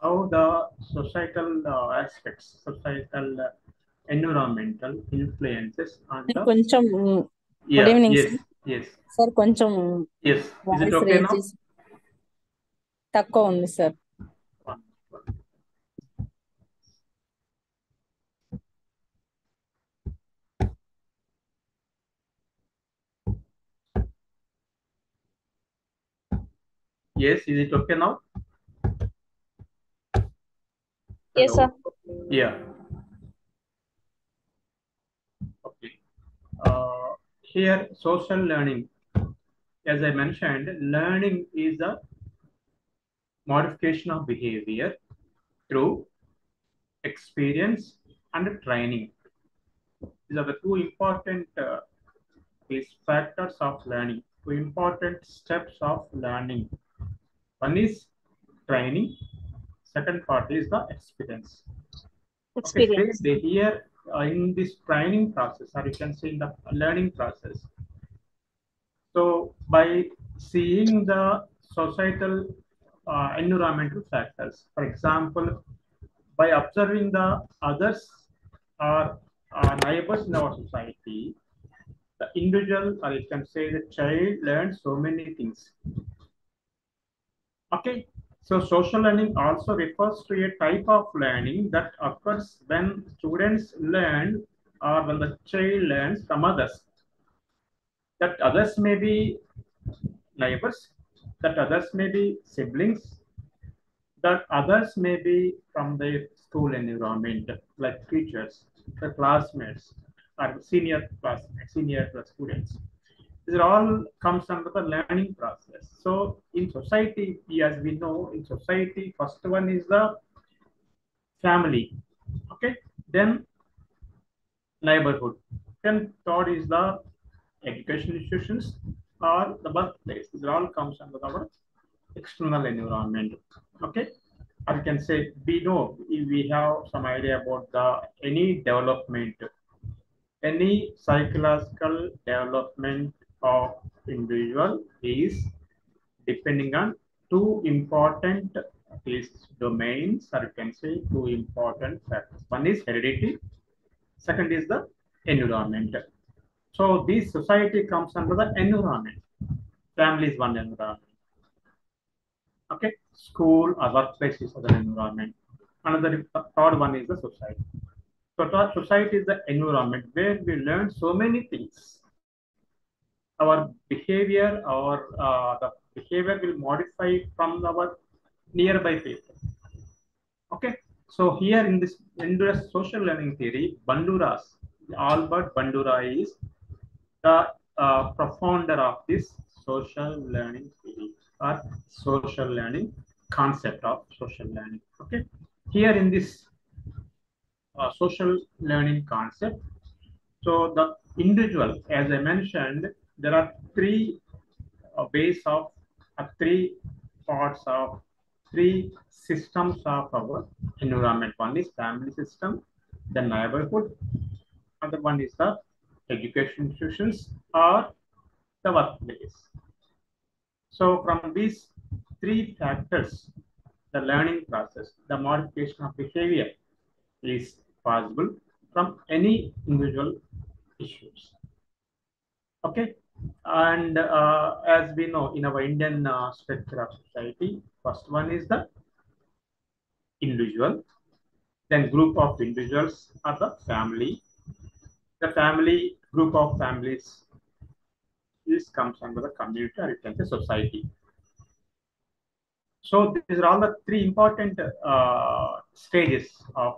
how the societal aspects, societal environmental influences on sir the కొంచెం good yeah evening yes sir. yes sir కొంచెం yes is it voice okay now? Ranges తక్కువ ఉంది sir. One, one. Yes, is it okay now? Yes, sir. Hello. Yeah. Okay. Here, social learning, as I mentioned, learning is a modification of behavior through experience and training. These are the two important these factors of learning, two important steps of learning. One is training, second part is the experience. Okay, say Experience. they here in this training process, or you can say in the learning process. So by seeing the societal environmental factors, for example, by observing the others or neighbors in our society, the individual, or you can say the child, learns so many things. Okay, so social learning also refers to a type of learning that occurs when students learn or when the child learns from others. That others may be neighbors, that others may be siblings, that others may be from their school environment, like teachers, the classmates, or senior classmates, senior students. These all comes under the learning process. So in society, as we know, in society, first one is the family. Okay, then neighborhood. Then third is the education institutions or the workplace. These all comes under our external environment. Okay, or you can say we know we have some idea about the any development, any psychological development of individual is depending on two important domains, or you can say two important factors. One is heredity, second is the environment. So this society comes under the environment. Family is one environment. Okay, school or workplace is other environment. Another third one is the society. So society is the environment where we learn so many things. Our behavior or the behavior will modify from our nearby people. Okay, so here in this social learning theory, Bandura's Albert Bandura is the profounder of this social learning theory or social learning concept of social learning. Okay, here in this social learning concept, so the individual, as I mentioned, there are three ways of three parts of three systems of our environment. One is family system, the neighborhood, other one is the education institutions or the workplace. So from these three factors, the learning process, the modification of behavior is possible from any individual issues. Okay, and as we know in our Indian structure of society, first one is the individual, then group of individuals are the family. The family group of families this comes under the community or it can say society. So these are all the three important stages of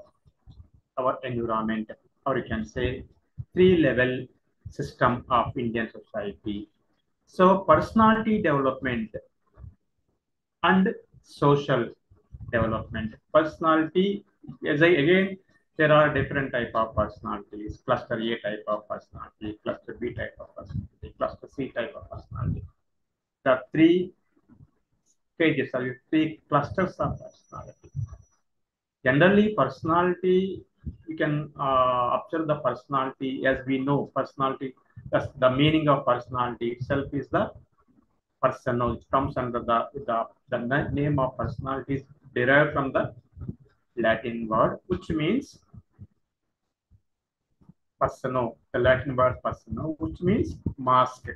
our environment, or you can say three-level system of Indian society. So personality development and social development. Personality, as I again, there are different type of personalities. Cluster A type of personality, cluster B type of personality, cluster C type of personality. The three stages or three clusters of personality. Generally, personality, you can observe the personality as we know personality. That's the meaning of personality itself is the person. It comes under the name of personality is derived from the Latin word, which means persona, the Latin word persona, which means mask.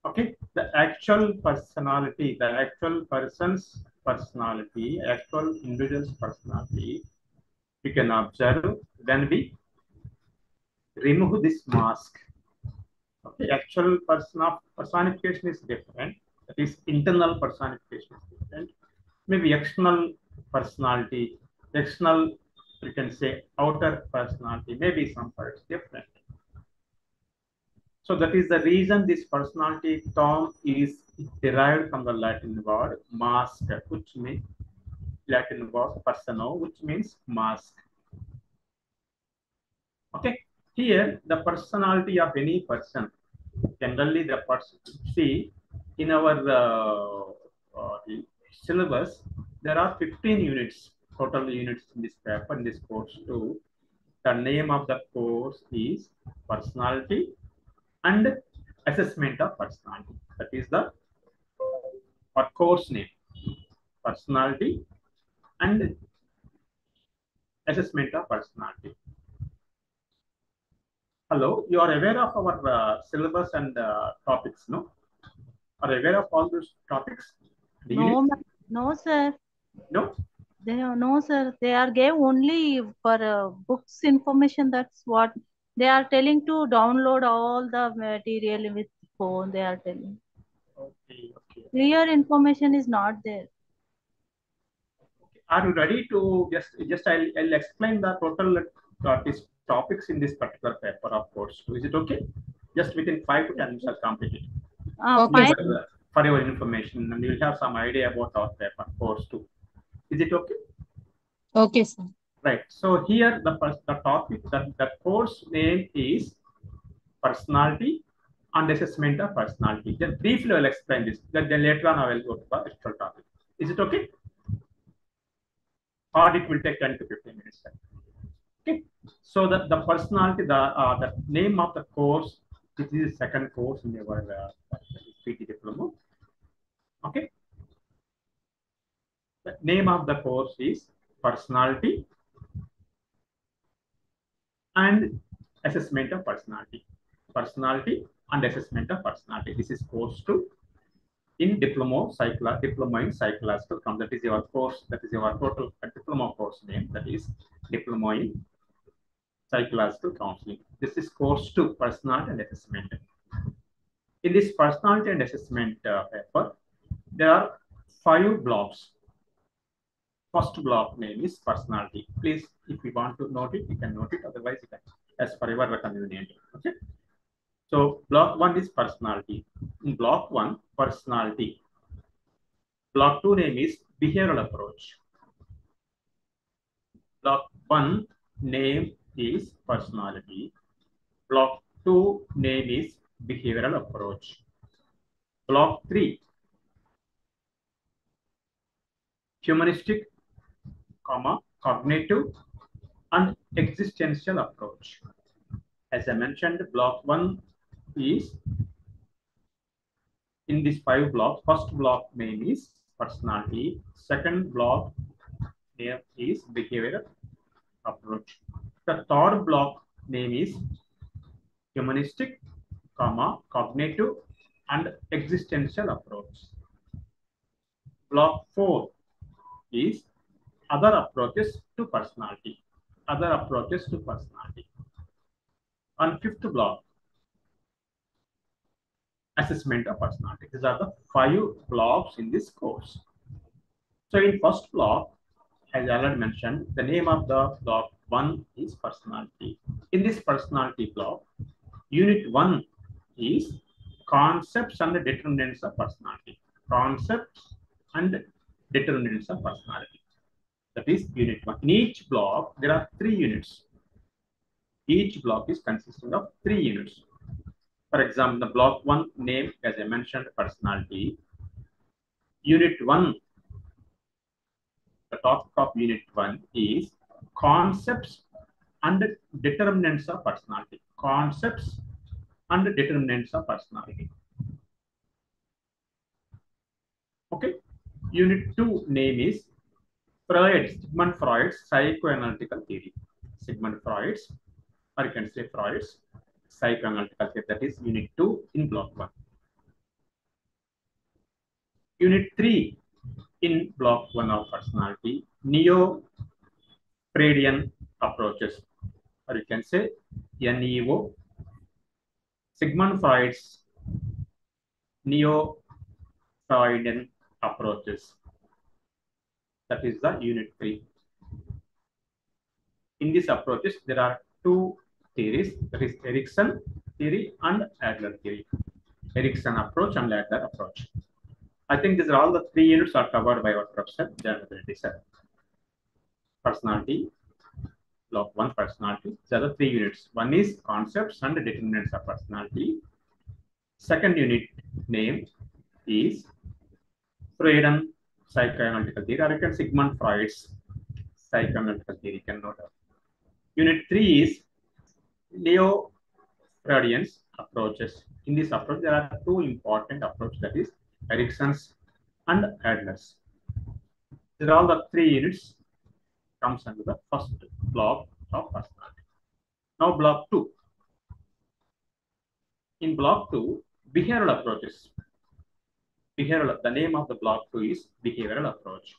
Okay, the actual personality, the actual person's personality, actual individual's personality, we can observe when we remove this mask. Okay, actual personification is different. That is, internal personification is different. Maybe external personality, external, you can say outer personality, maybe some parts different. So that is the reason this personality term is derived from the Latin word mask, which means Latin word persona, which means mask. Okay, here the personality of any person. Generally, the person, see, in our syllabus, there are 15 units, total units in this paper, in this course too. The name of the course is personality and assessment of personality. That is the course name, personality and assessment of personality. Hello, you are aware of our syllabus and topics, no? Are you aware of all those topics? No, no, sir. No? No, sir. They are gave only for books information. That's what they are telling to download all the material with phone. They are telling. Okay, okay. Clear information is not there. Are you ready to just I'll explain the total these topics in this particular paper of course. Is it okay? Just within 5 to 10 minutes I'll complete it. Okay, Fine. For your information, and you'll have some idea about our paper course too. Is it okay? okay, sir. Right. So here the topic that the course name is personality and assessment of personality. Then briefly I'll explain this. Then later on I will go to the actual topic. Is it okay? Or it will take 10 to 15 minutes. Okay. So the personality, the name of the course, this is the second course in our PT diploma. Okay. The name of the course is personality and assessment of personality. Personality and assessment of personality. This is course 2 in diploma in psychological counseling. That is your course. That is your total diploma course name. That is diploma in psychological counseling. This is course 2, personality and assessment. In this personality and assessment paper, there are 5 blocks. First block name is personality. Please, if you want to note it, you can note it. Otherwise, you can, as per your convenience. Okay. So block 1 is personality. In block 1, personality. Block 2 name is behavioral approach. Block 1 name is personality. Block 2 name is behavioral approach. Block 3, humanistic, cognitive and existential approach. As I mentioned, block 1 is in these 5 blocks. First block name is personality. Second block name is behavioral approach. The third block name is humanistic, cognitive and existential approach. Block 4 is other approaches to personality. Other approaches to personality. And fifth block, assessment of personality. These are the 5 blocks in this course. So in first block, as I already mentioned, the name of the block 1 is personality. In this personality block, unit 1 is concepts and determinants of personality. Concepts and determinants of personality. That is unit 1. In each block, there are 3 units. Each block is consisting of 3 units. For example, the block 1 name, as I mentioned, personality. Unit 1, the topic of unit 1 is concepts and determinants of personality. Concepts and determinants of personality. Okay. Unit 2 name is Sigmund Freud's psychoanalytical theory. Sigmund Freud's, or you can say Freud's psychoanalytical theory. That is Unit 2 in Block 1. Unit 3 in Block 1 of personality, Neo-Freudian approaches, or you can say NEO. Sigmund Freud's Neo-Freudian approaches. That is the Unit 3. In these approaches, there are two theories, that is Erikson theory and Adler theory. Erikson approach and Adler approach. I think these are all the 3 units are covered by our professor, Janavati sir. Personality, Block 1 personality. These are the 3 units. One is concepts and determinants of personality. Second unit name is Freudian psychoanalytical theory, or you can Sigmund Freud's psychoanalytical theory. You can note that. Unit 3 is Neo-Freudian approaches. In this approach, there are 2 important approaches, that is Erikson's and Adler's. These are all the 3 units comes under the first block of personality. Now block 2. In block 2, behavioral approaches. Behavioral, the name of the block 2 is behavioral approach.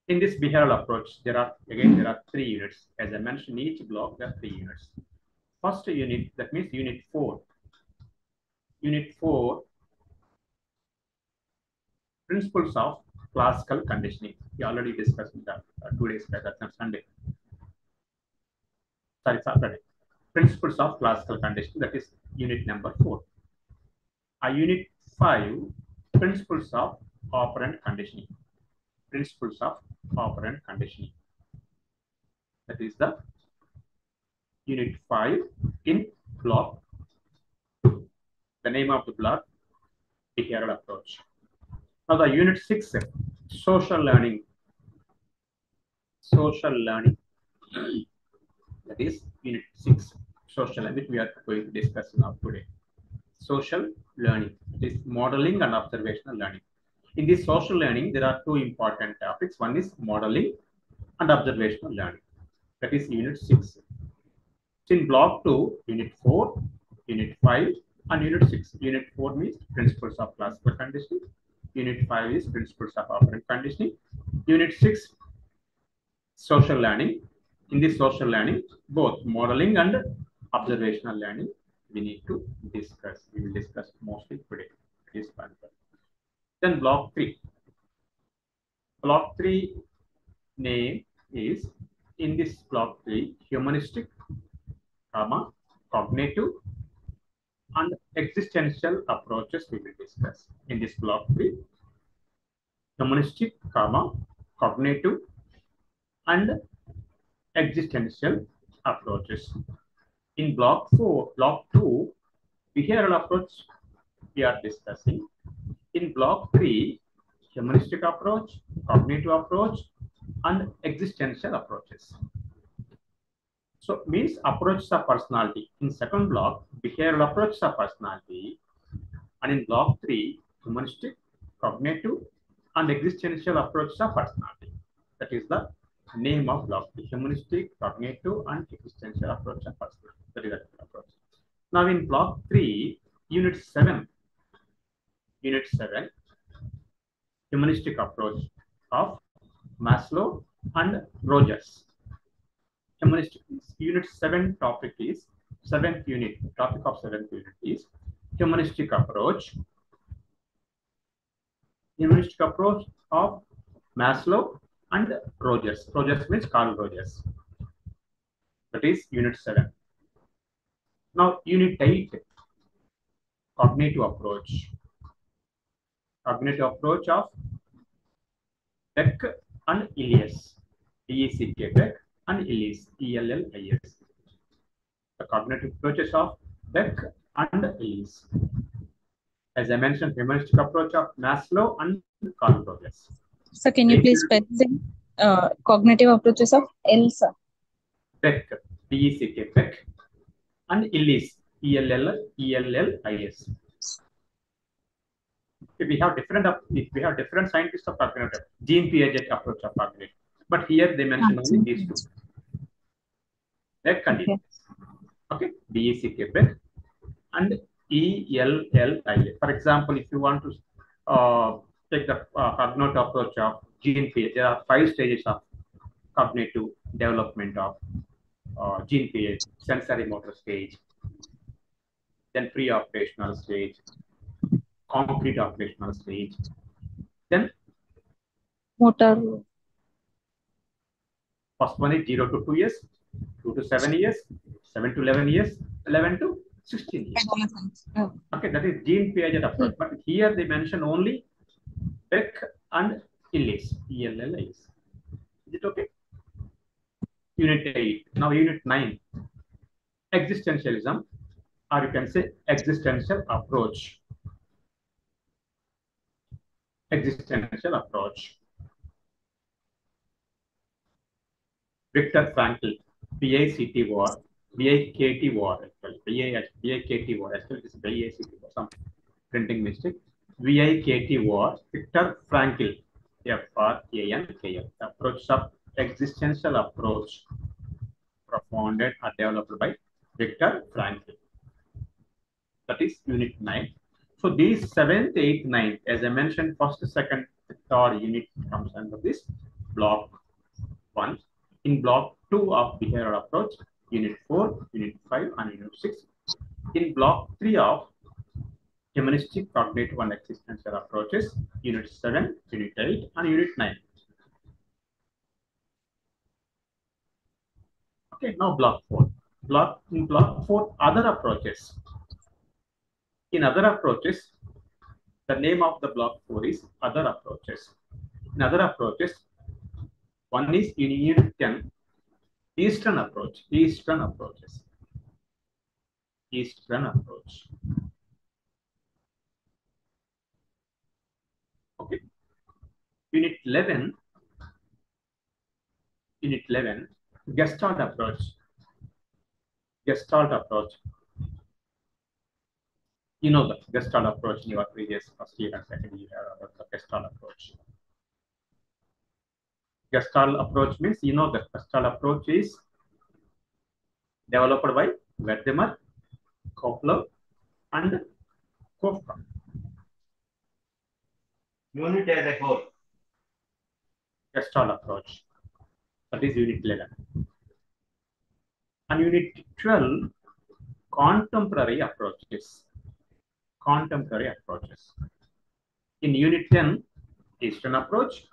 In this behavioral approach, there are 3 units. As I mentioned, each block there are 3 units. First unit, that means unit 4. Unit 4, principles of classical conditioning. We already discussed that 2 days back, that's on Sunday. Sorry, Saturday. Principles of classical conditioning, that is unit number 4. Unit 5, principles of operant conditioning. Principles of operant conditioning. That is the unit 5 in block 2. The name of the block, behavioral approach. Now the unit 6, social learning. Social learning. That is unit 6, social learning, which we are going to discuss now today. Social learning. It is modeling and observational learning. In this social learning, there are 2 important topics. One is modeling and observational learning. That is unit 6. In block 2, unit 4, unit 5, and unit 6. Unit 4 means principles of classical conditioning. Unit 5 is principles of operant conditioning. Unit 6, social learning. In this social learning, both modeling and observational learning we need to discuss. We will discuss mostly today. It is fun. Then block 3. Block 3 name is, in this block 3, humanistic, cognitive, and existential approaches we will discuss. In this block 3, humanistic, cognitive, and existential approaches. In block 2, behavioral approach we are discussing. In block 3, humanistic approach, cognitive approach, and existential approaches. So means approaches of personality. In second block, behavioral approaches of personality, and in block 3, humanistic, cognitive, and existential approaches of personality. That is the name of block: the humanistic, cognitive, and existential approach of personality. That is the approach. Now in block 3, unit 7, humanistic approach of Maslow and Rogers. Humanistic unit 7 topic is 7th unit. Topic of 7th unit is humanistic approach. Humanistic approach of Maslow and Rogers. Rogers means Carl Rogers. That is unit 7. Now unit 8, cognitive approach. Cognitive approach of Beck and Elias. B-E-C-K, Beck and Elias. E-L-L-I-S. The cognitive approaches of Beck and Elias. As I mentioned, humanistic approach of Maslow and Carl Rogers. So can you please specify cognitive approaches of Elsa? Beck, B-E-C-K, Beck, and Elias, E-L-L-I-S. If we have different scientists of cognitive, Jean-Piaget approach of cognitive, but here they mention only these two. Let's continue. Okay, BEC Quebec and ELLI. For example, if you want to take the cognitive approach of Jean-Piaget, there are 5 stages of cognitive development of Jean-Piaget: sensory motor stage, then pre-operational stage, concrete operational stage, then Motor. first one is 0 to 2 years, 2 to 7 years, 7 to 11 years, 11 to 16 years. Okay, that is Jean-Piaget approach. But here they mention only Beck and Illis, ELLIs. Is it okay? Unit 8. Now Unit 9. Existentialism, or you can say existential approach. Existential approach. Viktor Frankl, PICT war, BIKT war, actually, BIKT war, actually it is BICT war, some printing mistake. VIKT war, Viktor Frankl, FRANKL, approach of existential approach, propounded or developed by Viktor Frankl. That is Unit 9. So these 7th, 8th, 9th, as I mentioned, first, second, third unit comes under this block 1. In block 2 of behavioral approach, Unit 4, Unit 5, and Unit 6. In block 3 of humanistic, cognitive, and existential approaches, Unit 7, Unit 8, and Unit 9. Okay, now block 4. In block 4, other approaches. In other approaches, the name of the block 4 is other approaches. In other approaches, one is in Unit 10, Eastern approach. Eastern approaches. Eastern approach. Okay. Unit 11. Unit 11. Gestalt approach. Gestalt approach. You know the Gestalt approach in your previous first year and second year about the Gestalt approach. Gestalt approach means you know the Gestalt approach is developed by Wertheimer, Kopler, and Kofka. Unit as a whole. Gestalt approach. That is Unit 11. And Unit 12, contemporary approaches. Contemporary approaches. In Unit 10, Eastern approach.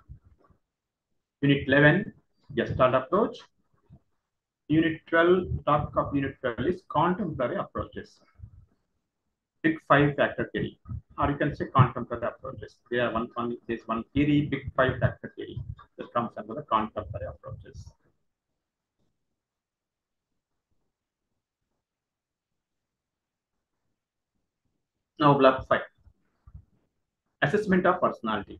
Unit 11, Gestalt approach. Unit 12, topic of Unit 12 is contemporary approaches. Big 5 factor theory, or you can say contemporary approaches. There are there's one theory, big 5 factor theory, that comes under the contemporary approaches. Now, block 5. Assessment of personality.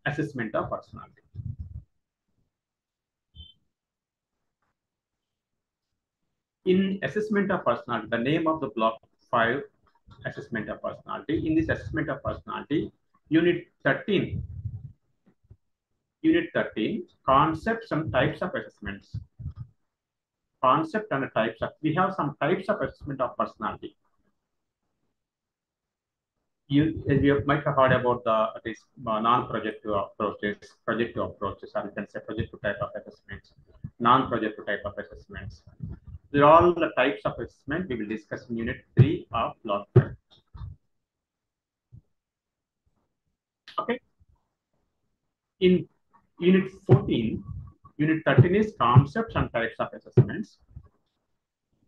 Assessment of personality. In assessment of personality, the name of the block 5, assessment of personality. In this assessment of personality, Unit 13. Unit 13, concepts and types of assessments. Concept and types of, we have some types of assessment of personality. You might have heard about the non-projective approaches, projective approaches, or you can say projective type of assessments, non-projective type of assessments. These are all the types of assessment we will discuss in Unit 3 of block 5. Okay. In Unit 14, Unit 13 is concepts and types of assessments.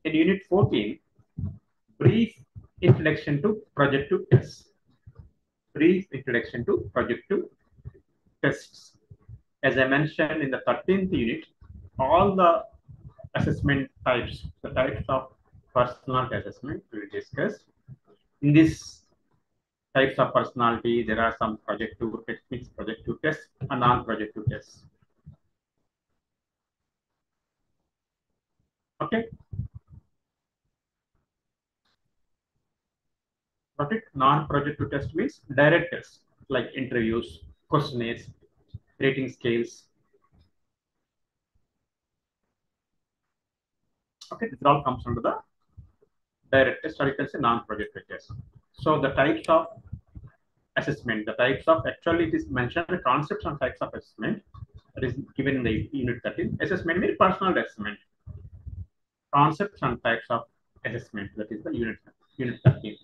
In Unit 14, brief introduction to projective tests. Brief introduction to projective tests. As I mentioned in the 13th unit, all the assessment types, the types of personality assessment we will discuss. In this types of personality, there are some projective techniques, projective tests, and non-projective tests. Okay. Got it? Non-projective test means direct tests like interviews, questionnaires, rating scales. Okay, this all comes under the direct test, or you can say non-projective test. So the types of assessment, the types of, actually it is mentioned the concepts and types of assessment that is given in the unit 13. Assessment means personal assessment. Concepts and types of assessment, that is the unit 13.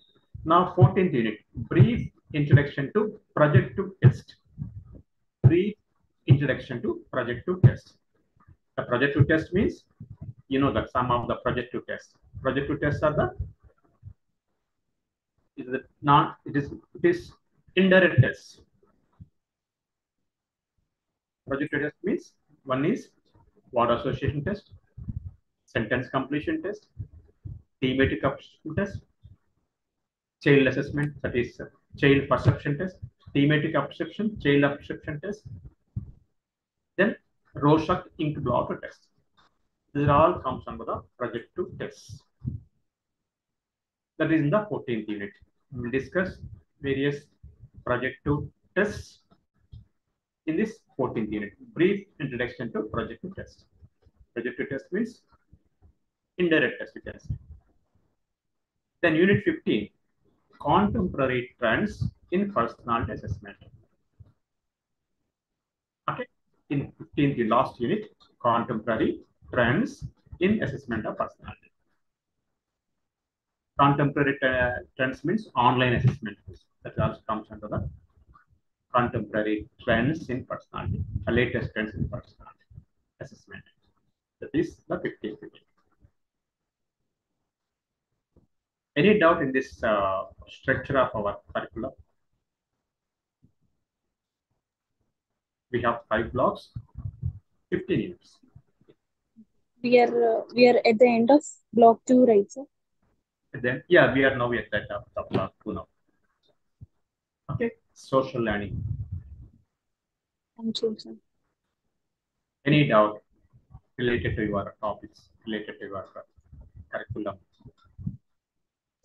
Now 14th unit, brief introduction to projective test. Brief introduction to projective test. The projective test means, you know, the sum of the projective tests. Projective tests are the, is it not, it is indirect tests. Projective test means one is word association test, sentence completion test, thematic aptitude test, child assessment, that is child perception test, thematic perception, child perception test, then Rorschach ink blotter test. These all comes under the projective tests. That is in the 14th unit. We will discuss various projective tests in this 14th unit. Brief introduction to projective test. Projective test means indirect test, you can say. Then unit 15, contemporary trends in personality assessment. Okay, in 15th, the last unit, contemporary trends in assessment of personality. Contemporary trends means online assessment. That also comes under the contemporary trends in personality, the latest trends in personality assessment. That is the 15th unit. Any doubt in this structure of our curriculum? We have 5 blocks, 15 units. We are at the end of block 2, right, sir? And then, yeah, we are now at that of block 2 now. Okay, social learning. Thank you, sir. Any doubt related to your topics, related to your curriculum?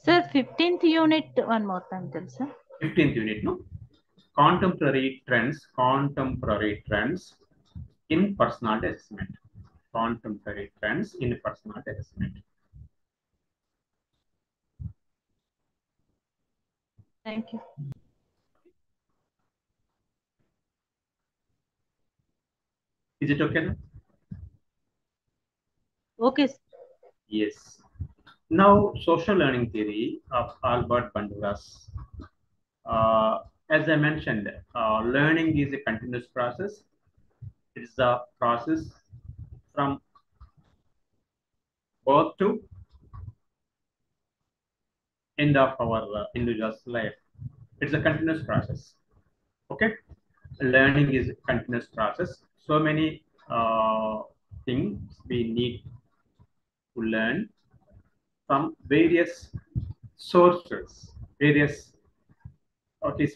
Sir, 15th unit, one more time, tell sir. 15th unit, no? Contemporary trends in personality assessment. Contemporary trends in personality assessment. Thank you. Is it okay now? Okay, sir. Yes. Now, social learning theory of Albert Bandura's. As I mentioned, learning is a continuous process. It is a process from birth to end of our individual's life. It's a continuous process. Okay, learning is a continuous process. So many things we need to learn from various sources,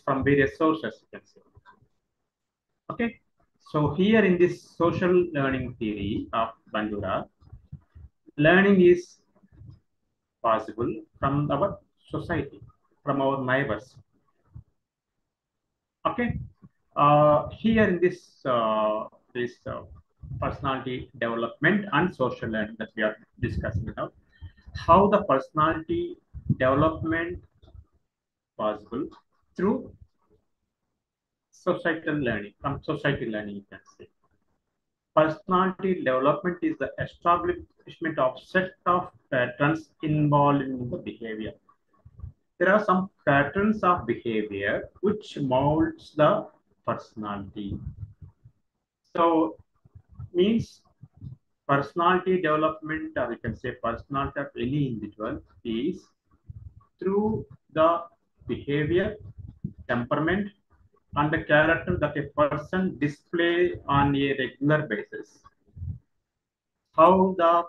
from various sources, you can say. Okay, so here in this social learning theory of Bandura, learning is possible from our society, from our neighbors. Okay, here in this personality development and social learning that we are discussing now, how the personality development possible through societal learning, from society learning, you can say. Personality development is the establishment of set of patterns involved in the behavior. There are some patterns of behavior which molds the personality. So, means personality development, or you can say personality of any individual, is through the behavior, temperament, and the character that a person displays on a regular basis. How the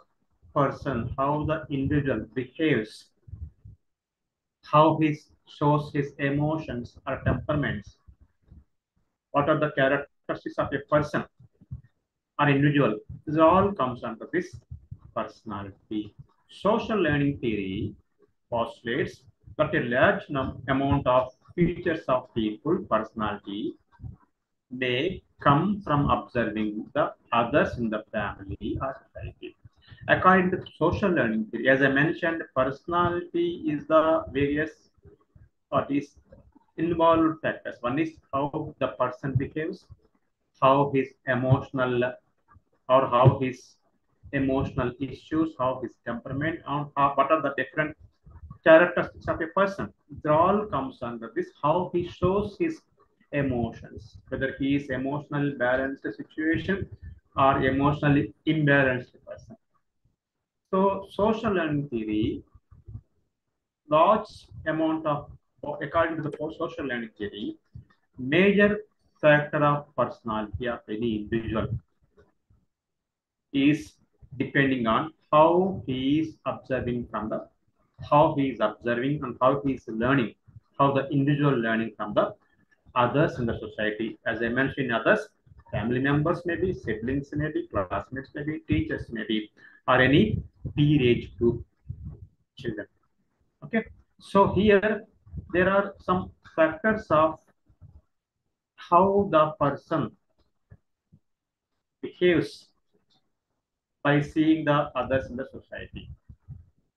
person, how the individual behaves, how he shows his emotions or temperaments, what are the characteristics of a person or individual. This all comes under this personality. Social learning theory postulates that a large amount of features of people personality may come from observing the others in the family or society. According to social learning theory, as I mentioned, personality is the various what is involved factors. One is how the person behaves, how his emotional or how his emotional issues, how his temperament, and what are the different characteristics of a person. It all comes under this, how he shows his emotions, whether he is emotionally balanced situation or emotionally imbalanced person. So social learning theory, large amount of, according to the social learning theory, major factor of personality of any individual is depending on how he is observing from the, how he is observing and how he is learning, how the individual learning from the others in the society. As I mentioned, others, family members maybe, siblings maybe, classmates maybe, teachers maybe, or any peer age group children. Okay, so here there are some factors of how the person behaves by seeing the others in the society.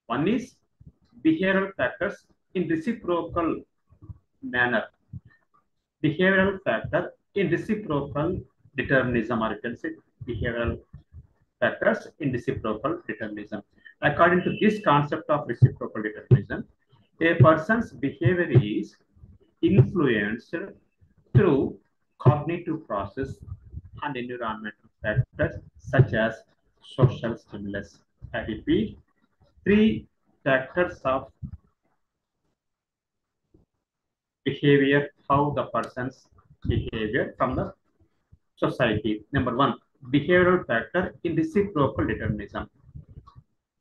One is behavioral factors in reciprocal manner. Behavioral factor in reciprocal determinism, or you can say behavioral factors in reciprocal determinism. According to this concept of reciprocal determinism, a person's behavior is influenced through cognitive process and environmental factors such as social stimulus. I repeat, three factors of behavior, how the person's behavior from the society. Number one, behavioral factor in reciprocal determinism.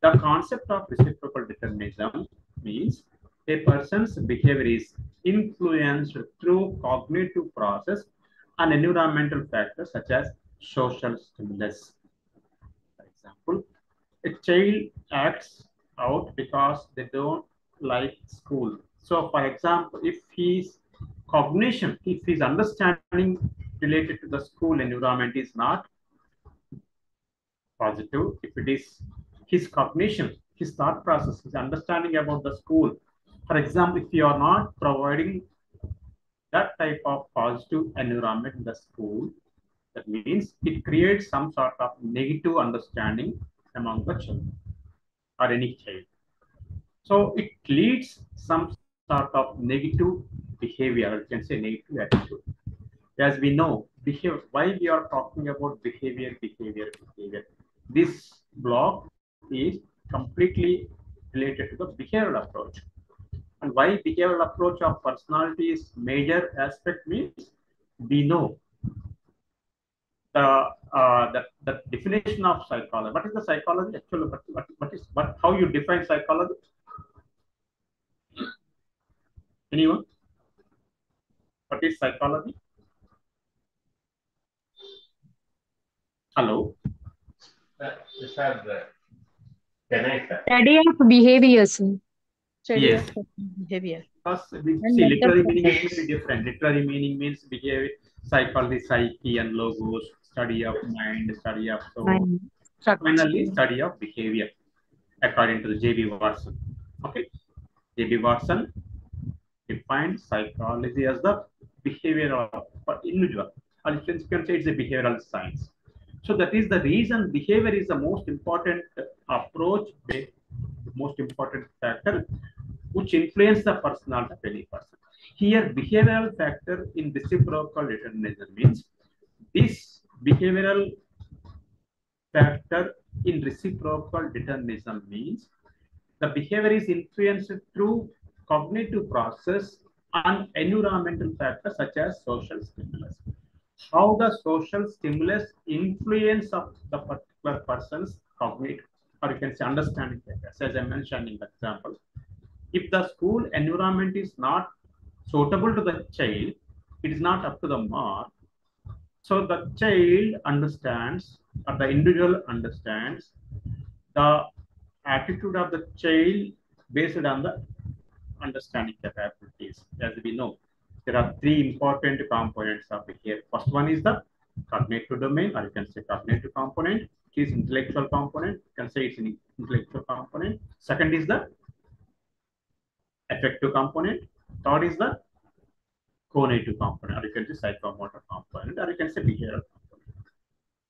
The concept of reciprocal determinism means a person's behavior is influenced through cognitive process and environmental factors such as social stimulus. For example, a child acts out because they don't like school. So, for example, if his cognition, if his understanding related to the school environment is not positive, if it is his cognition, his thought process, his understanding about the school. For example, if you are not providing that type of positive environment in the school, that means it creates some sort of negative understanding among the children or any child. So it leads some sort of negative behavior, or you can say negative attitude. As we know, behavior, why we are talking about behavior. This block is completely related to the behavioral approach. And why behavioral approach of personality is major aspect means we know the definition of psychology. What is the psychology actually? What how you define psychology? Anyone? What is psychology? Hello. Study of behavior, sir. Study Yes. of behavior. Because see, literary meaning is very different. Literary meaning means behavior, psychology, psyche, and logos, study of mind, study of soul. Finally, study of behavior, according to the J.B. Watson. Okay, J.B. Watson defined psychology as the behavior of individual, or you can say it's a behavioral science. So that is the reason behavior is the most important approach, the most important factor which influence the personality of any person. Here, behavioral factor in reciprocal determinism means this behavioral factor in reciprocal determinism means the behavior is influenced through cognitive process and environmental factors such as social stimulus. How the social stimulus influence of the particular person's cognitive, or you can say understanding factors, as I mentioned in the example. If the school environment is not suitable to the child, it is not up to the mark. So the child understands, or the individual understands the attitude of the child based on the understanding capabilities. As we know, there are three important components of behavior. First one is the cognitive domain, or you can say cognitive component. It is intellectual component. You can say it's an intellectual component. Second is the affective component. Third is the cognitive component, or you can say psychomotor component, or you can say behavioral component.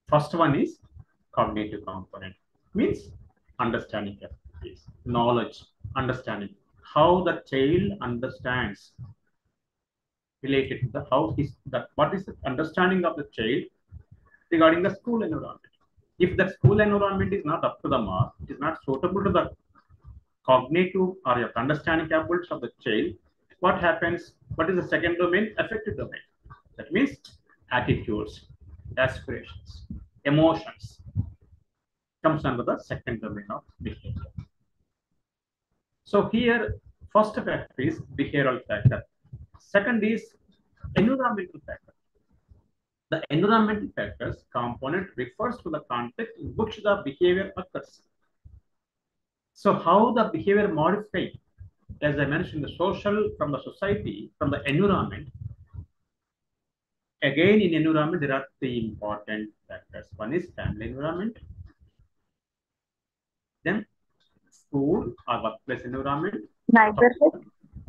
First one is cognitive component, means understanding capabilities, knowledge, understanding, how the child understands related to the how is that what is the understanding of the child regarding the school environment. If the school environment is not up to the mark, it is not suitable to the cognitive or your understanding capabilities of the child, what happens? What is the second domain? Affective domain. That means attitudes, aspirations, emotions comes under the second domain of behavior. So here, first factor is behavioral factor. Second is environmental factor. The environmental factors component refers to the context in which the behavior occurs. So how the behavior modified, as I mentioned, the social, from the society, from the environment. Again, in environment, there are three important factors. One is family environment, then school or workplace environment,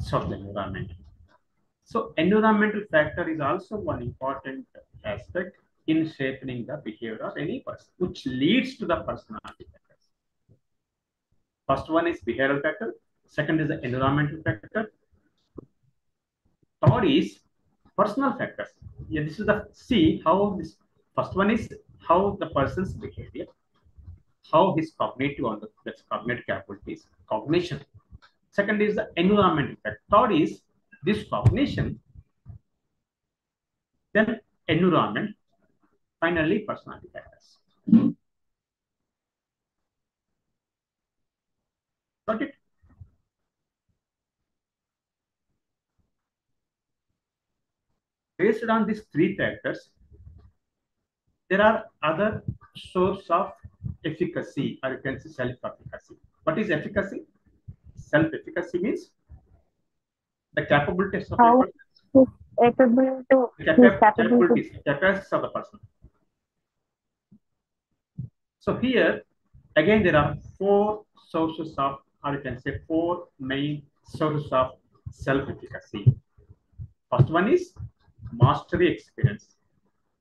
social environment. So environmental factor is also one important aspect in shaping the behavior of any person, which leads to the personality factors. First one is behavioral factor. Second is the environmental factor. Third is personal factors. Yeah, this is the see how this first one is how the person's behavior, how his cognitive on the that's cognitive capabilities, cognition. Second is the environmental factor. Third is this cognition, then environment, finally personality factors. Got it? Based on these three factors, there are other source of efficacy, or you can say self-efficacy. What is efficacy? Self-efficacy means the capabilities of a person. Capabilities of the person. So here, again, there are four sources of, or you can say four main sources of self-efficacy. First one is mastery experience.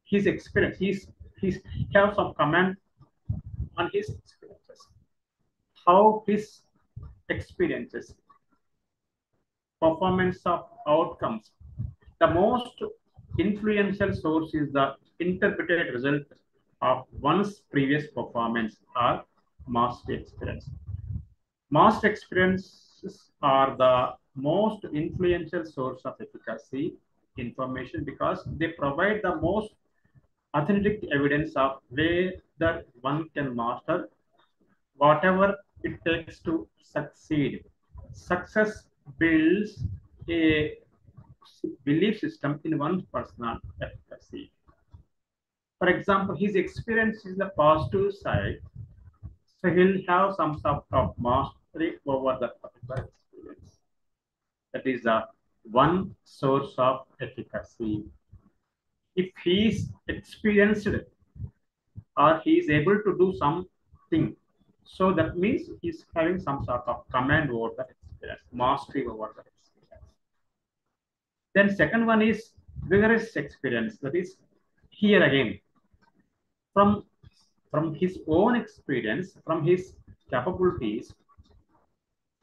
His experience, he has some command on his experiences. How his experiences, performance of outcomes. The most influential source is the interpreted result of one's previous performance or mastery experience. Mastery experiences are the most influential source of efficacy information because they provide the most authentic evidence of whether one can master whatever it takes to succeed. Success builds a belief system in one's personal efficacy. For example, his experience is the positive side, so he'll have some sort of mastery over the particular experience. That is the one source of efficacy. If he's experienced or he is able to do something, so that means he's having some sort of command over the experience, mastery over the experience. Then second one is vigorous experience. That is here again from his own experience, from his capabilities.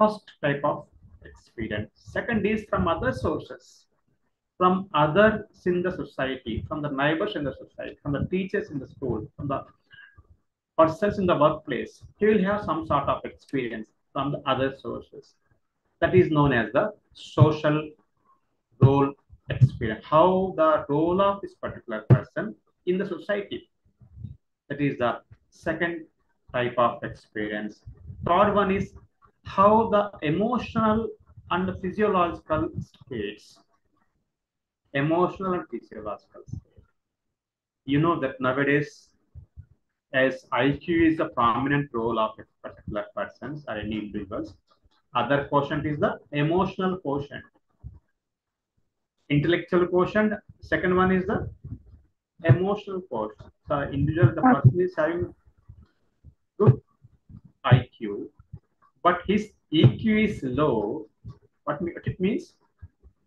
First type of experience. Second is from other sources, from others in the society, from the neighbors in the society, from the teachers in the school, from the persons in the workplace. He will have some sort of experience from the other sources. That is known as the social role experience. How the role of this particular person in the society. That is the second type of experience. Third one is how the emotional and physiological states. Emotional and physiological states. You know that nowadays, as IQ is a prominent role of a particular persons or any individuals, Other quotient is the emotional quotient. Intellectual quotient, second one is the emotional quotient. The individual, the person is having good IQ, but his EQ is low. What it means?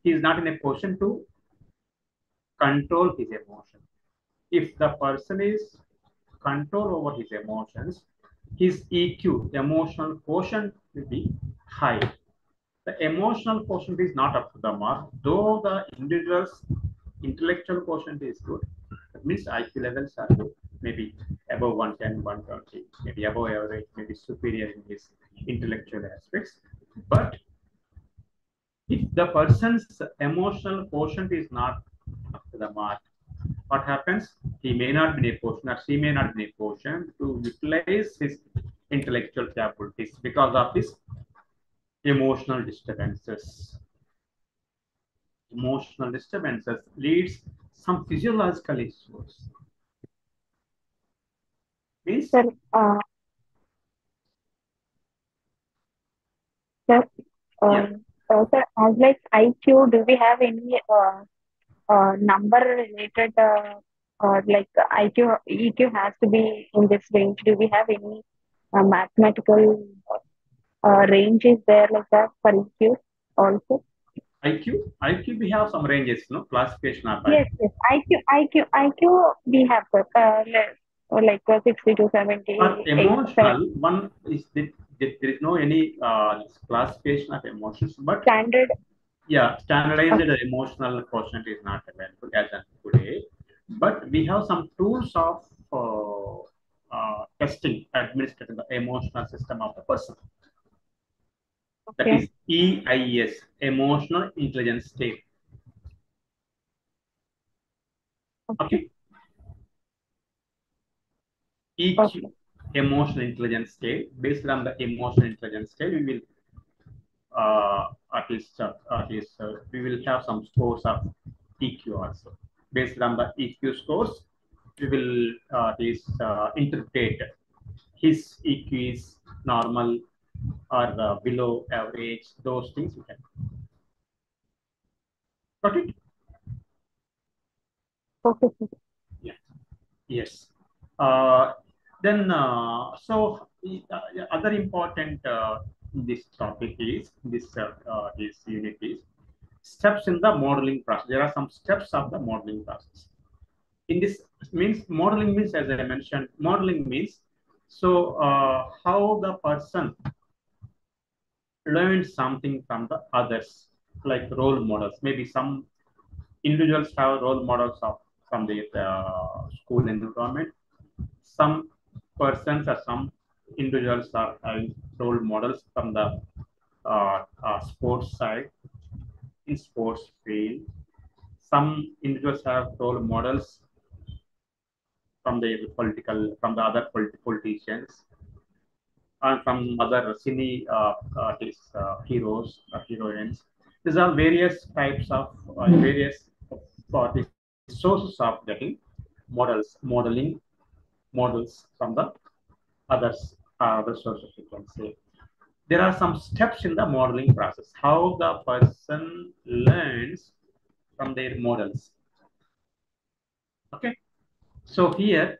He is not in a position to control his emotion. If the person is control over his emotions, his EQ, emotional quotient, will be high. The emotional quotient is not up to the mark, though the individual's intellectual quotient is good. That means IQ levels are good, maybe above 110, 120, maybe above average, maybe superior in his intellectual aspects. But if the person's emotional quotient is not up to the mark, what happens? He may not be in a position, or she may not be in a position to utilize his intellectual capabilities because of his emotional disturbances. Emotional disturbances leads some physiological issues. Means, Sir, sir, yeah. sir, as like IQ, do we have any number related, like IQ, EQ has to be in this range? Do we have any mathematical range is there like that for EQ also? IQ, we have some ranges, no classification of Yes, IQ. yes. IQ, we have like 60 to 70. For emotional, one is there is no any classification of emotions, but Standard. yeah, standardized emotional quotient is not available as of today. But we have some tools of testing administered in the emotional system of the person. That Okay. is EIS, emotional intelligence scale. Okay. EQ, Okay. emotional intelligence scale. Based on the emotional intelligence scale, we will at least we will have some scores of EQ also. Based on the EQ scores, we will interpret his EQ is normal or below average. Those things we can. Got it? Okay. Yeah. Yes. Uh, then, other important this topic is this unit is steps in the modeling process. There are some steps of the modeling process. In this means modeling means, as I mentioned, modeling means how the person learns something from the others, like role models. Maybe some individuals have role models of from their school environment. Some persons or some individuals are having role models from the sports side, in sports field. Some individuals have role models from from the other politicians, and from other cine heroes or heroines. These are various types of various the sources of getting modeling models from the other sources, you can say. There are some steps in the modeling process, how the person learns from their models. Okay, so here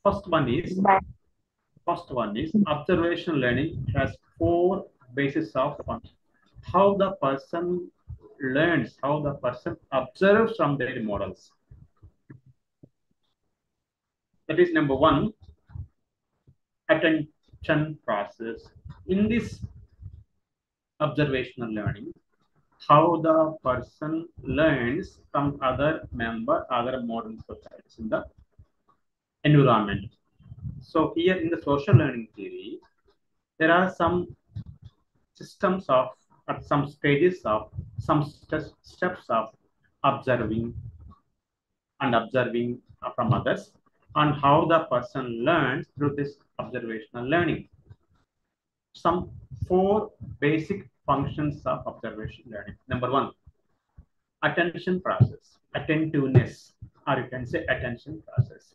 first one is observational learning. It has 4 bases of function. How the person learns, how the person observes from their models. That is number 1, attention process. In this observational learning, how the person learns from other modern societies in the environment. So here in the social learning theory, there are some systems of at some stages of some steps of observing from others, and how the person learns through this observational learning. Some 4 basic functions of observation learning. Number 1, attention process, attentiveness, or you can say attention process.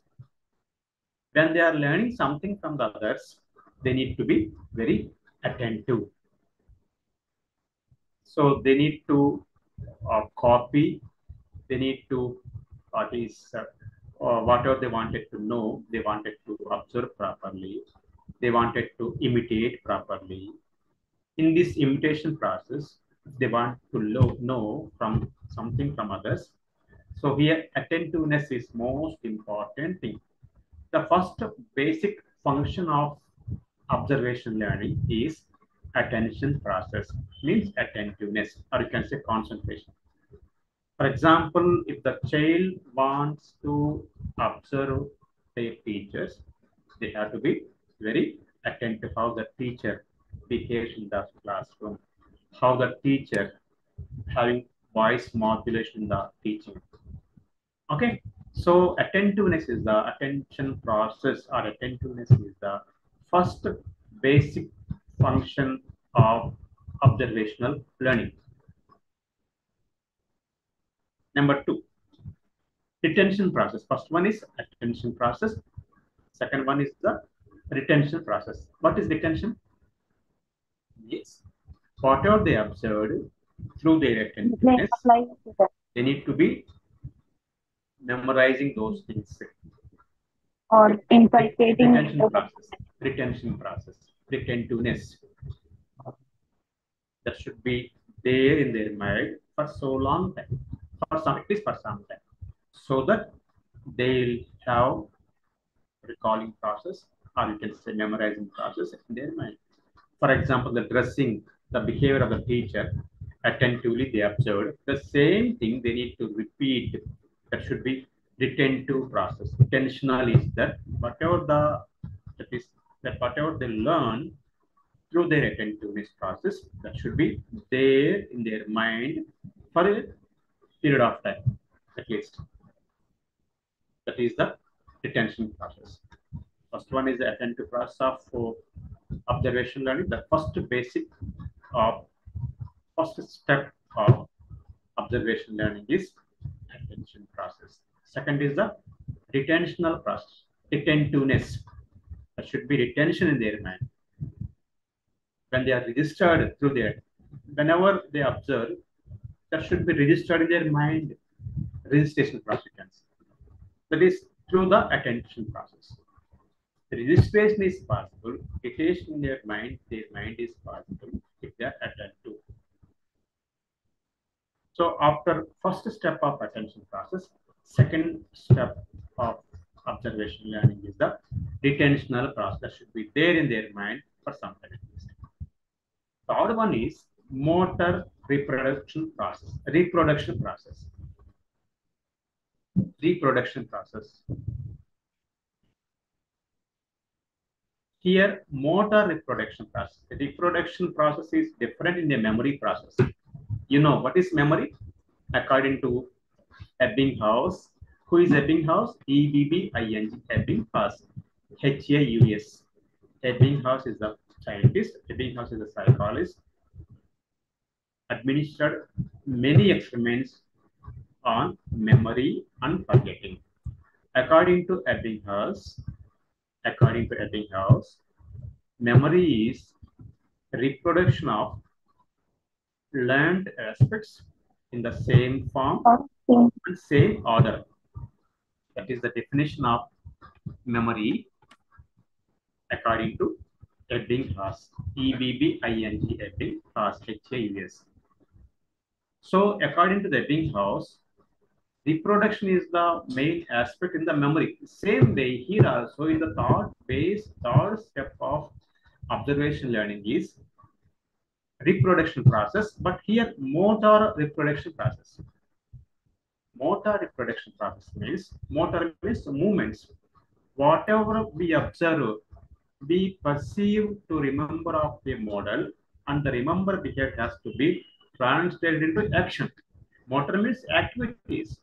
When they are learning something from the others, they need to be very attentive. So they need to copy, they need to whatever they wanted to know, they wanted to observe properly, they wanted to imitate properly. In this imitation process, they want to know from something from others. So here attentiveness is most important thing. The first basic function of observation learning is attention process, means attentiveness, or you can say concentration. For example, if the child wants to observe their teachers, they have to be very attentive how the teacher behaves in the classroom, how the teacher having voice modulation in the teaching. Okay, so attentiveness is the attention process, or attentiveness is the first basic function of observational learning. Number two, retention process. First one is attention process. Second one is the retention process. What is retention? Yes, whatever they observed through their attentiveness, they need to be memorizing those things. Or inculcating Retention process, retentiveness. That should be there in their mind for so long time, at least for some time, so that they'll have recalling process, or you can say memorizing process in their mind. For example, the dressing, the behavior of the teacher, attentively they observed. The same thing they need to repeat. That should be retentive process. Intentional is that whatever they learn through their attentiveness process, that should be there in their mind for a period of time, at least. That is the retention process. First one is the attentive process of observation learning. The first basic first step of observation learning is attention process. Second is the retentional process, retentiveness. There should be retention in their mind. When they are registered through their, whenever they observe, that should be registered in their mind, registration process. That is through the attention process. The registration is possible, retention in their mind is possible if they are attentive. So after first step of attention process, second step of observation learning is the retentional process that should be there in their mind for some time. Third one is motor reproduction process. Reproduction process. Here, motor reproduction process. The reproduction process is different in the memory process. You know what is memory? According to Ebbinghaus. Who is Ebbinghaus? Ebbing, Ebbinghaus. Haus. Ebbinghaus is the scientist. Ebbinghaus is a psychologist. Administered many experiments on memory and forgetting. According to Ebbinghaus, memory is reproduction of learned aspects in the same form and same order. That is the definition of memory according to Ebbinghaus. Ebbing, Haus, Haus. So according to the Ebbinghaus, reproduction is the main aspect in the memory. Same way here also in the third step of observation learning is reproduction process, but here motor reproduction process. Motor reproduction process means movements. Whatever we observe, we perceive to remember of the model, and the remember behavior has to be translated into action. Motor means activities,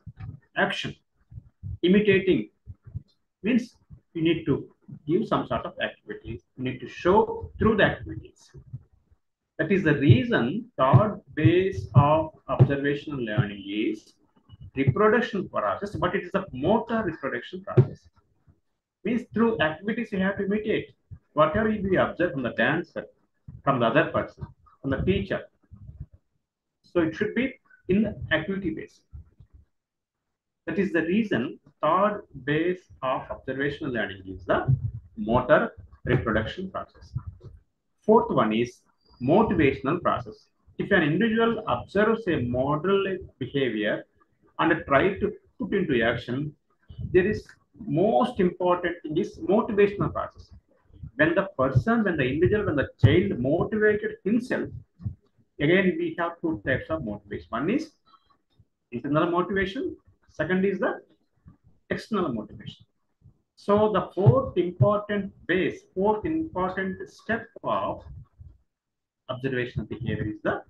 action. Imitating means you need to give some sort of activities. You need to show through the activities. That is the reason third base of observational learning is reproduction process, but it is a motor reproduction process. Means through activities you have to imitate whatever you observe from the dancer, from the other person, from the teacher. So it should be in the activity base. That is the reason third base of observational learning is the motor reproduction process. Fourth one is motivational process. If an individual observes a model behavior and try to put into action, there is most important thing is motivational process. When the person, when the individual, when the child motivated himself, again we have two types of motivation. One is internal motivation. Second is the external motivation. So the fourth important step of observational behavior is the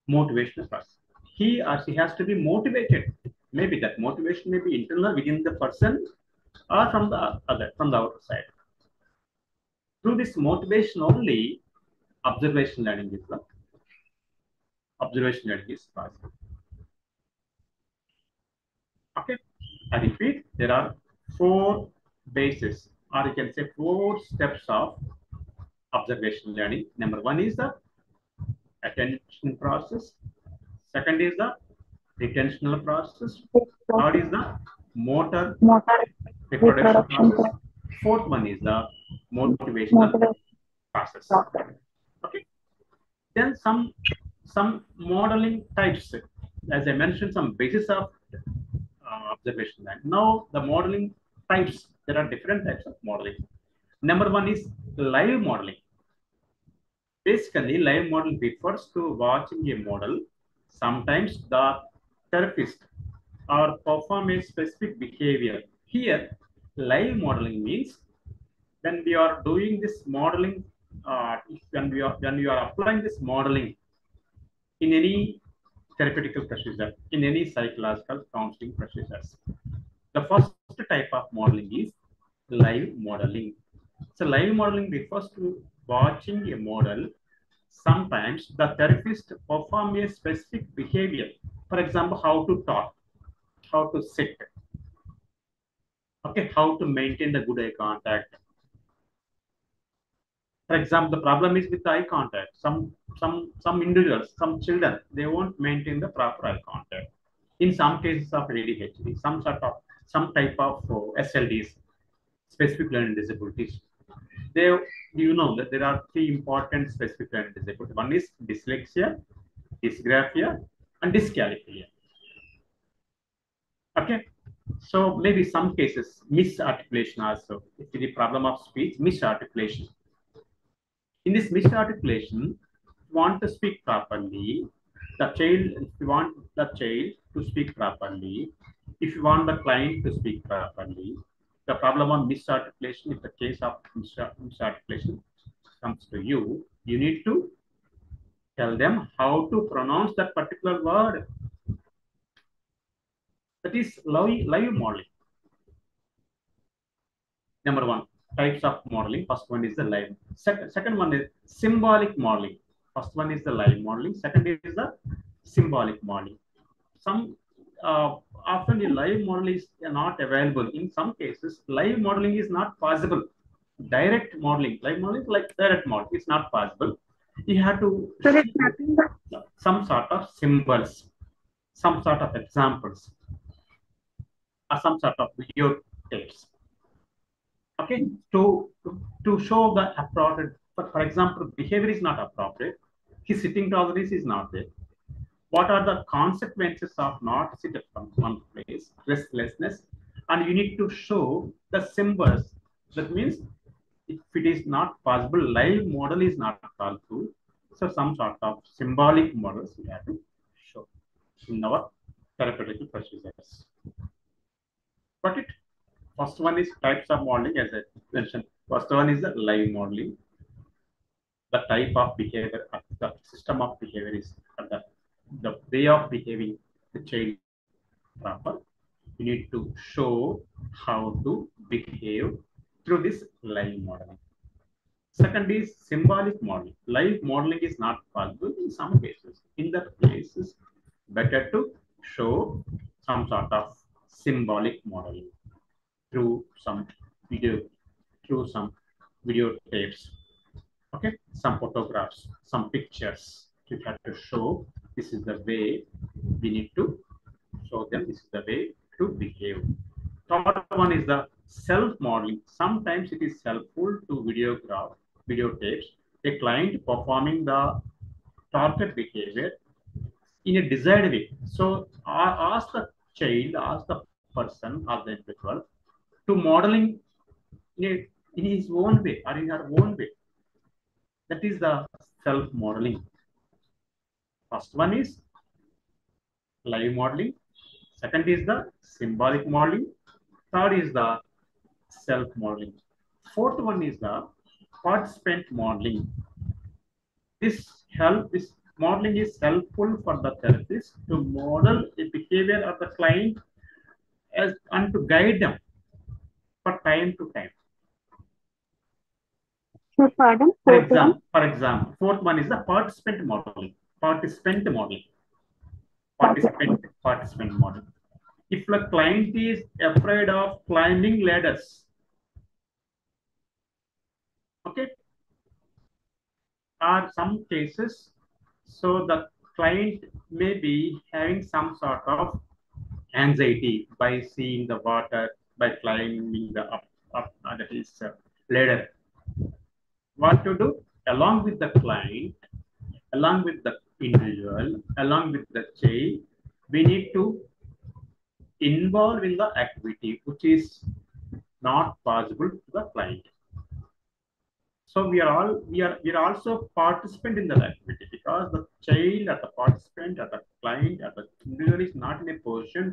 motivational process. He or she has to be motivated. Maybe that motivation may be internal within the person or from the outside. Through this motivation only, observation learning is possible. Okay, I repeat, there are four bases, or you can say four steps of observation learning. Number one is the attention process. Second is the retentional process. Third is the motor reproduction process. Fourth one is the motivational process. Okay. Then some modeling types, as I mentioned, some basis of observation learning. Now the modeling types, there are different types of modeling. Number one is live modeling. Basically, live modeling refers to watching a model. Sometimes the therapist or perform a specific behavior. Here, live modeling means when we are doing this modeling, when we are applying this modeling in any therapeutical procedure, in any psychological counseling procedures. The first type of modeling is live modeling. So live modeling refers to watching a model. Sometimes the therapist perform a specific behavior. For example, how to talk, how to sit, okay, how to maintain the good eye contact. For example, the problem is with eye contact. Some individuals, some children, they won't maintain the proper eye contact. In some cases of ADHD, some type of SLDs, specific learning disabilities. You know that there are three important specific learning disabilities. One is dyslexia, dysgraphia, and dyscalculia. Okay, so maybe some cases misarticulation also. If the problem of speech, misarticulation. In this misarticulation, want to speak properly, if you want the child to speak properly, if you want the client to speak properly, the problem of misarticulation, if the case of misarticulation comes to you, you need to tell them how to pronounce that particular word. That is live modeling. Number one, types of modeling. First one is the live. Second one is symbolic modeling. First one is the live modeling. Second is the symbolic modeling. Often the live model is not available. In some cases, live modeling is not possible. Direct modeling, live modeling, like direct model, is not possible. You have to some sort of symbols, some sort of examples, or some sort of video tapes. Okay, to show the appropriate. For example, behavior is not appropriate. His sitting tolerance is not there. What are the consequences of not sitting from one place? Restlessness, and you need to show the symbols. That means if it is not possible, live model is not possible. So some sort of symbolic models we have to show in our therapeutic procedures. Got it? First one is types of modeling, as I mentioned. First one is the live modeling. The type of behavior, the system of behavior is the way of behaving the child proper. You need to show how to behave through this live modeling. Second is symbolic modeling. Live modeling is not possible in some cases. In that cases, better to show some sort of symbolic modeling through some video tapes, okay, some photographs, some pictures, So you have to show this is the way we need to show them. This is the way to behave. Third one is the self-modeling. Sometimes it is helpful to videotapes a client performing the target behavior in a desired way. So ask the child, ask the person, ask the individual to modeling in his own way or in her own way. That is the self-modeling. First one is live modeling. Second is the symbolic modeling. Third is the self-modeling. Fourth one is the participant modeling. This modeling is helpful for the therapist to model the behavior of the client and to guide them for time to time. Pardon? For example, fourth one is the participant modeling. Participant model. If the client is afraid of climbing ladders, okay, are some cases, so the client may be having some sort of anxiety by seeing the water, by climbing the up under his ladder. What to do? Along with the client, along with the individual, along with the child, we need to involve in the activity which is not possible to the client. So we are also participant in the activity because the child or the participant or the client or the individual is not in a position